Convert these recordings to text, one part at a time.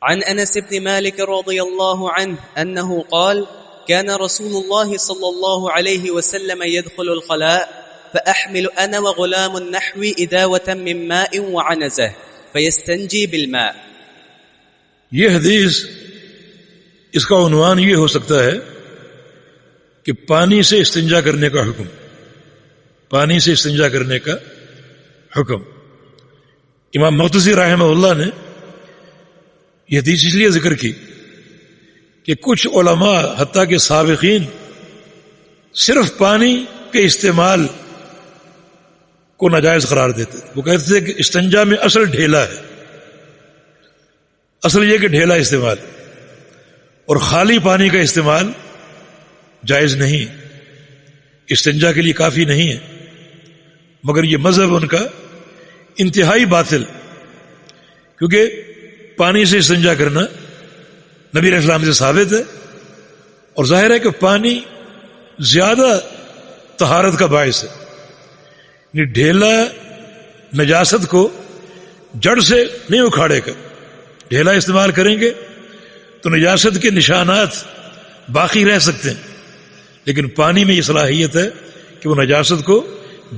عن أنس بن مالك رضي الله عنه أنه قال كان رسول الله صلى الله عليه وسلم يدخل الخلاء فأحمل أنا وغلام نحوي إداوة من ماء وعنزة فيستنجي بالماء. یہ حدیث اس کا عنوان یہ ہو سکتا ہے کہ پانی سے استنجا کرنے کا حکم، پانی سے استنجا کرنے کا حکم۔ امام مقتضی رحمہ اللہ نے یہ حدیث اس لیے ذکر کی کہ کچھ علماء حتیٰ کہ سابقین صرف پانی کے استعمال کو ناجائز قرار دیتے تھے۔ وہ کہتے تھے کہ استنجا میں اصل ڈھیلا ہے، اصل یہ کہ ڈھیلا استعمال، اور خالی پانی کا استعمال جائز نہیں، استنجا کے لیے کافی نہیں ہے۔ مگر یہ مذہب ان کا انتہائی باطل، کیونکہ پانی سے استنجا کرنا نبی علیہ السلام سے ثابت ہے، اور ظاہر ہے کہ پانی زیادہ طہارت کا باعث ہے۔ یعنی ڈھیلا نجاست کو جڑ سے نہیں اکھاڑے گا، ڈھیلا استعمال کریں گے تو نجاست کے نشانات باقی رہ سکتے ہیں، لیکن پانی میں یہ صلاحیت ہے کہ وہ نجاست کو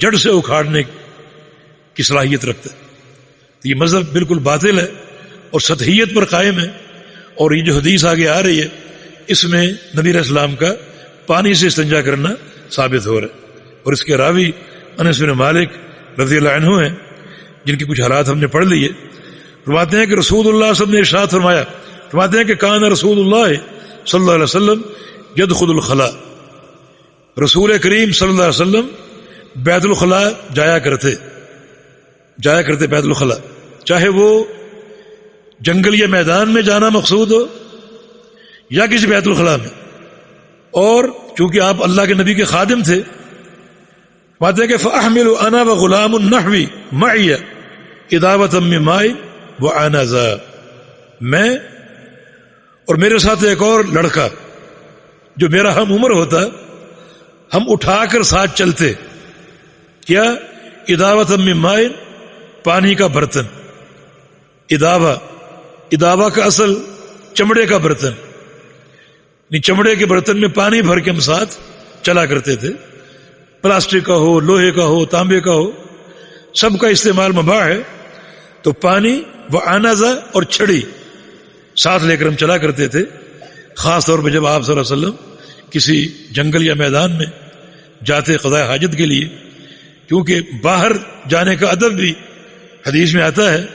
جڑ سے اکھاڑنے کی صلاحیت رکھتا ہے۔ تو یہ مذہب بالکل باطل ہے اور سطحیت پر قائم ہے، اور یہ جو حدیث آگے آ رہی ہے اس میں نبی علیہ السلام کا پانی سے استنجا کرنا ثابت ہو رہا ہے۔ اور اس کے راوی انس بن مالک رضی اللہ عنہ ہیں، جن کی کچھ حالات ہم نے پڑھ لیے۔ فرماتے ہیں کہ رسول اللہ صلی اللہ علیہ وسلم نے ارشاد فرمایا، فرماتے ہیں کہ کان رسول اللہ صلی اللہ علیہ وسلم یدخل الخلاء، رسول کریم صلی اللہ علیہ وسلم بیت الخلاء جایا کرتے بیت الخلاء، چاہے وہ جنگل یا میدان میں جانا مقصود ہو یا کسی بیت الخلاء میں۔ اور چونکہ آپ اللہ کے نبی کے خادم تھے، بات ہے کہ فاحمل انا وغلام نحوی معی اداوۃ من ماء وعنزہ، میں اور میرے ساتھ ایک اور لڑکا جو میرا ہم عمر ہوتا، ہم اٹھا کر ساتھ چلتے، کیا؟ اداوۃ من ماء، پانی کا برتن۔ اداوا کا اصل چمڑے کا برتن، یعنی چمڑے کے برتن میں پانی بھر کے ہم ساتھ چلا کرتے تھے، پلاسٹک کا ہو، لوہے کا ہو، تانبے کا ہو، سب کا استعمال مباح ہے۔ تو پانی و عنزہ اور چھڑی ساتھ لے کر ہم چلا کرتے تھے، خاص طور پہ جب آپ صلی اللہ علیہ وسلم کسی جنگل یا میدان میں جاتے قضاء حاجت کے لیے، کیونکہ باہر جانے کا ادب بھی حدیث میں آتا ہے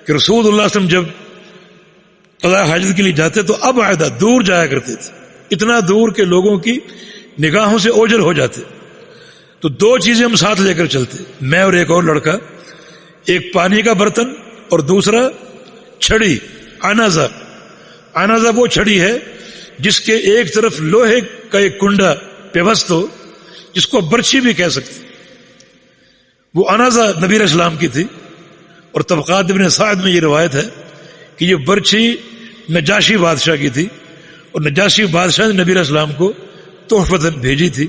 کہ رسول اللہ صلی اللہ علیہ وسلم جب قضاء حاجت کے لیے جاتے تو اب عائدہ دور جایا کرتے تھے، اتنا دور کہ لوگوں کی نگاہوں سے اوجھل ہو جاتے۔ تو دو چیزیں ہم ساتھ لے کر چلتے، میں اور ایک اور لڑکا، ایک پانی کا برتن اور دوسرا چھڑی، عنزہ۔ عنزہ وہ چھڑی ہے جس کے ایک طرف لوہے کا ایک کنڈا پیوست ہو، جس کو برچھی بھی کہہ سکتے۔ وہ عنزہ نبی علیہ السلام کی تھی، اور طبقات ابن سعد میں یہ روایت ہے کہ یہ برچھی نجاشی بادشاہ کی تھی، اور نجاشی بادشاہ نے نبی علیہ السلام کو تحفۃ بھیجی تھی۔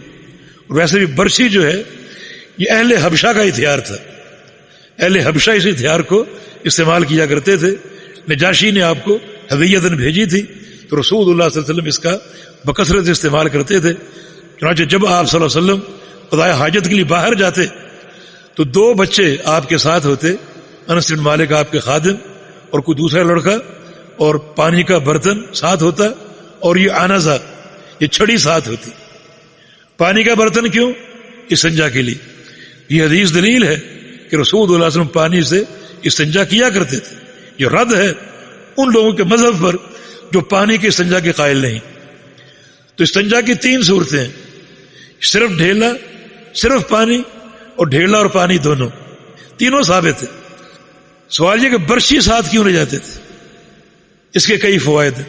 اور ویسے بھی برچھی جو ہے یہ اہل حبشہ کا ہتھیار تھا، اہل حبشہ اس ہتھیار کو استعمال کیا کرتے تھے، نجاشی نے آپ کو ہدیۃً بھیجی تھی، تو رسول اللہ صلی اللہ علیہ وسلم اس کا بکثرت استعمال کرتے تھے۔ چنانچہ جب آپ صلی اللہ علیہ وسلم قضاء حاجت کے لیے باہر جاتے تو دو بچے آپ کے ساتھ ہوتے، انس بن مالک آپ کے خادم اور کوئی دوسرا لڑکا، اور پانی کا برتن ساتھ ہوتا، اور یہ عنزہ، یہ چھڑی ساتھ ہوتی۔ پانی کا برتن کیوں؟ استنجا کے لیے۔ یہ حدیث دلیل ہے کہ رسول اللہ صلی اللہ علیہ وسلم پانی سے استنجا کیا کرتے تھے۔ یہ رد ہے ان لوگوں کے مذہب پر جو پانی کے استنجا کے قائل نہیں۔ تو استنجا کی تین صورتیں ہیں، صرف ڈھیلا، صرف پانی، اور ڈھیلا اور پانی دونوں، تینوں ثابت ہے۔ سوال یہ کہ برچھی ساتھ کیوں لے جاتے تھے؟ اس کے کئی فوائد ہیں۔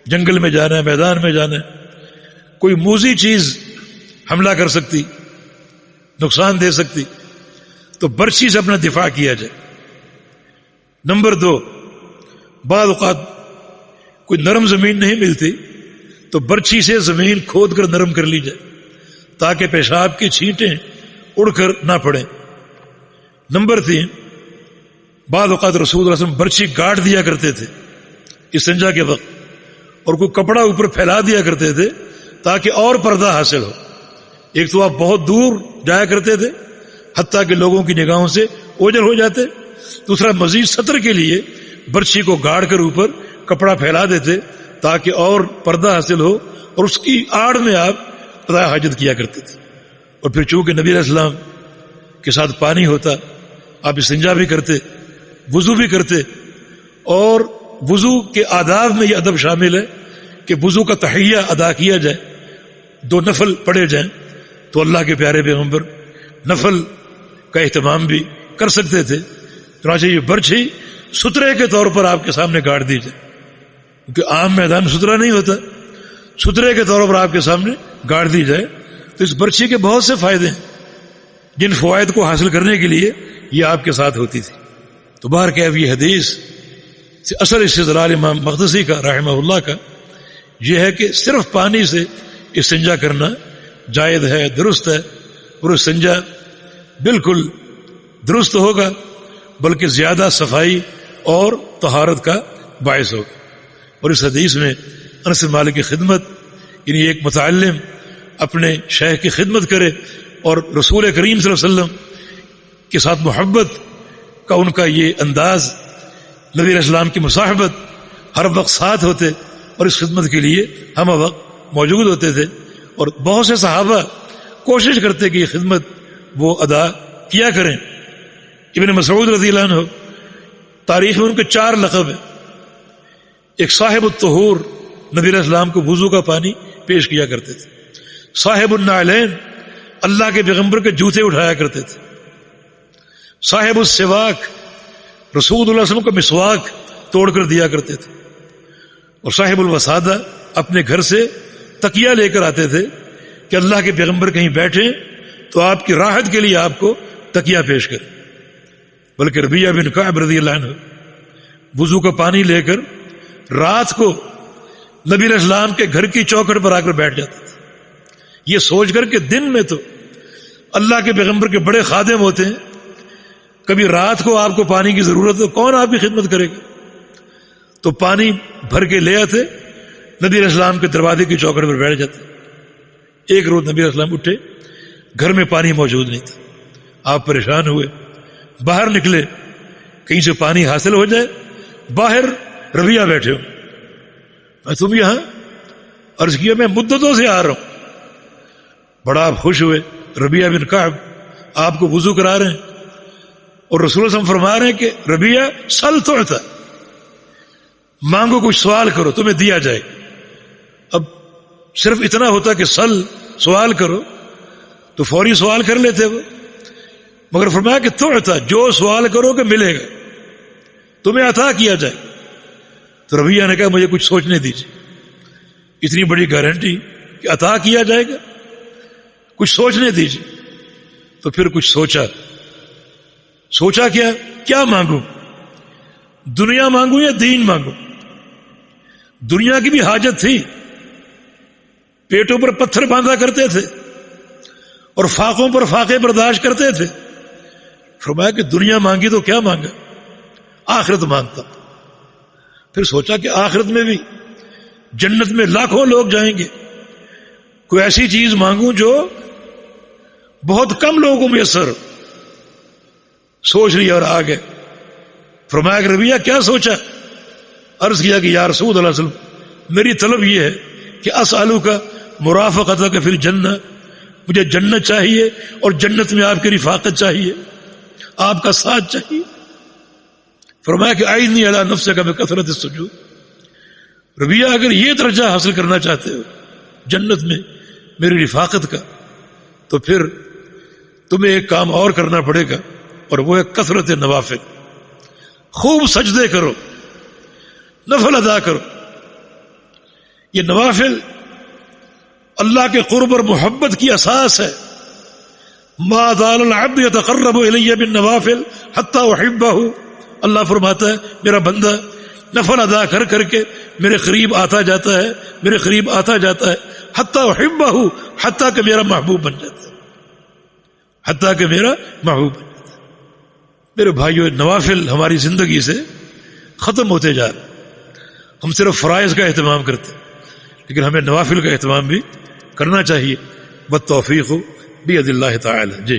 جنگل میں جانا ہے، میدان میں جانا ہے، کوئی موذی چیز حملہ کر سکتی، نقصان دے سکتی، تو برچھی سے اپنا دفاع کیا جائے۔ نمبر دو، بعض اوقات کوئی نرم زمین نہیں ملتی تو برچھی سے زمین کھود کر نرم کر لی جائے تاکہ پیشاب کی چھینٹیں اڑ کر نہ پڑیں۔ نمبر تین، بعض اوقات رسول اللہ صلی اللہ علیہ وسلم برچھی گاڑ دیا کرتے تھے استنجا کے وقت، اور کوئی کپڑا اوپر پھیلا دیا کرتے تھے تاکہ اور پردہ حاصل ہو. ایک تو آپ بہت دور جایا کرتے تھے حتیٰ کہ لوگوں کی نگاہوں سے اوجھل ہو جاتے، دوسرا مزید ستر کے لیے برچھی کو گاڑ کر اوپر کپڑا پھیلا دیتے تاکہ اور پردہ حاصل ہو، اور اس کی آڑ میں آپ قضاء حاجت کیا کرتے تھے. اور پھر چونکہ نبی علیہ السلام کے ساتھ پانی ہوتا، آپ استنجا بھی کرتے، وضو بھی کرتے، اور وضو کے آداب میں یہ ادب شامل ہے کہ وضو کا تحیہ ادا کیا جائے، 2 نفل پڑھے جائیں. تو اللہ کے پیارے پیغمبر نفل کا اہتمام بھی کر سکتے تھے. چنانچہ یہ برچھی سترے کے طور پر آپ کے سامنے گاڑ دی جائے، کیونکہ عام میدان سترا نہیں ہوتا، سترے کے طور پر آپ کے سامنے گاڑ دی جائے. تو اس برچھی کے بہت سے فائدے ہیں جن فوائد کو حاصل کرنے کے لیے یہ آپ کے ساتھ ہوتی تھی. تو باہر کہ یہ حدیث سے اصل استدلال امام مقدسی کا رحمہ اللہ کا یہ ہے کہ صرف پانی سے استنجا کرنا جائز ہے، درست ہے، اور استنجا بالکل درست ہوگا، بلکہ زیادہ صفائی اور طہارت کا باعث ہوگا. اور اس حدیث میں انس بن مالک کی خدمت، یعنی ایک متعلم اپنے شیخ کی خدمت کرے اور رسول کریم صلی اللہ علیہ وسلم کے ساتھ محبت کا ان کا یہ انداز، نبی علیہ السلام کی مصاحبت، ہر وقت ساتھ ہوتے اور اس خدمت کے لیے ہم وقت موجود ہوتے تھے. اور بہت سے صحابہ کوشش کرتے کہ یہ خدمت وہ ادا کیا کریں. ابن مسعود رضی اللہ عنہ تاریخ میں ان کے 4 لقب ہیں. ایک صاحب الطہور، نبی علیہ السلام کو وضو کا پانی پیش کیا کرتے تھے. صاحب النعلین، اللہ کے پیغمبر کے جوتے اٹھایا کرتے تھے. صاحب السواک، رسول اللہ صلی اللہ علیہ وسلم کو مسواک توڑ کر دیا کرتے تھے. اور صاحب الوسادہ، اپنے گھر سے تکیہ لے کر آتے تھے کہ اللہ کے پیغمبر کہیں بیٹھیں تو آپ کی راحت کے لیے آپ کو تکیہ پیش کریں. بلکہ ربیعہ بن کعب رضی اللہ عنہ وضو کا پانی لے کر رات کو نبی علیہ السلام کے گھر کی چوکھٹ پر آ کر بیٹھ جاتے تھے، یہ سوچ کر کہ دن میں تو اللہ کے پیغمبر کے بڑے خادم ہوتے ہیں، کبھی رات کو آپ کو پانی کی ضرورت ہو کون آپ کی خدمت کرے گا. تو پانی بھر کے لے آتے، نبی علیہ السلام کے دروازے کی چوکھٹ پر بیٹھ جاتے. ایک روز نبی علیہ السلام اٹھے، گھر میں پانی موجود نہیں تھا. آپ پریشان ہوئے، باہر نکلے کہیں سے پانی حاصل ہو جائے. باہر ربیعہ بیٹھے ہو، تم یہاں؟ عرض کیا میں مدتوں سے آ رہا ہوں. بڑا آپ خوش ہوئے. ربیعہ بن کعب آپ کو وضو کرا رہے ہیں اور رسول اللہ صلی اللہ علیہ وسلم فرما رہے ہیں کہ ربیعہ سل تعطی، مانگو، کچھ سوال کرو تمہیں دیا جائے. اب صرف اتنا ہوتا کہ سوال کرو تو فوری سوال کر لیتے وہ، مگر فرمایا کہ تعطی، جو سوال کرو کہ ملے گا، تمہیں عطا کیا جائے. تو ربیعہ نے کہا مجھے کچھ سوچنے دیجیے. اتنی بڑی گارنٹی کہ عطا کیا جائے گا، کچھ سوچنے دیجیے. تو پھر کچھ سوچا کیا مانگوں، دنیا مانگوں یا دین مانگوں. دنیا کی بھی حاجت تھی، پیٹوں پر پتھر باندھا کرتے تھے اور فاقوں پر فاقے برداشت کرتے تھے. فرمایا کہ دنیا مانگی تو کیا مانگا، آخرت مانگتا. پھر سوچا کہ آخرت میں بھی جنت میں لاکھوں لوگ جائیں گے، کوئی ایسی چیز مانگوں جو بہت کم لوگوں کو میسر. سوچ لیا اور آ گئے. فرمایا کہ ربیعہ کیا سوچا؟ عرض کیا کہ یا رسول اللہ صلی اللہ علیہ وسلم، میری طلب یہ ہے کہ اسالو کا مرافقتک فی الجنہ، مجھے جنت چاہیے اور جنت میں آپ کی رفاقت چاہیے، آپ کا ساتھ چاہیے. فرمایا کہ اعنی علی نفسک بکثرۃ السجود. ربیعہ اگر یہ درجہ حاصل کرنا چاہتے ہو جنت میں میری رفاقت کا، تو پھر تمہیں ایک کام اور کرنا پڑے گا، اور وہ ہے کثرت نوافل. خوب سجدے کرو، نفل ادا کرو. یہ نوافل اللہ کے قرب اور محبت کی اساس ہے. ما زال العبد يتقرب الی بالنوافل حتی احبہ. اللہ فرماتا ہے میرا بندہ نفل ادا کر کر کے میرے قریب آتا جاتا ہے، میرے قریب آتا جاتا ہے، حتی احبہ، حتیٰ کہ میرا محبوب بن جاتا ہے، حتیٰ کہ میرا محبوب بن جاتا ہے. میرے بھائیو، نوافل ہماری زندگی سے ختم ہوتے جا رہے ہیں. ہم صرف فرائض کا اہتمام کرتے ہیں، لیکن ہمیں نوافل کا اہتمام بھی کرنا چاہیے. والتوفیق بید اللہ تعالی. جی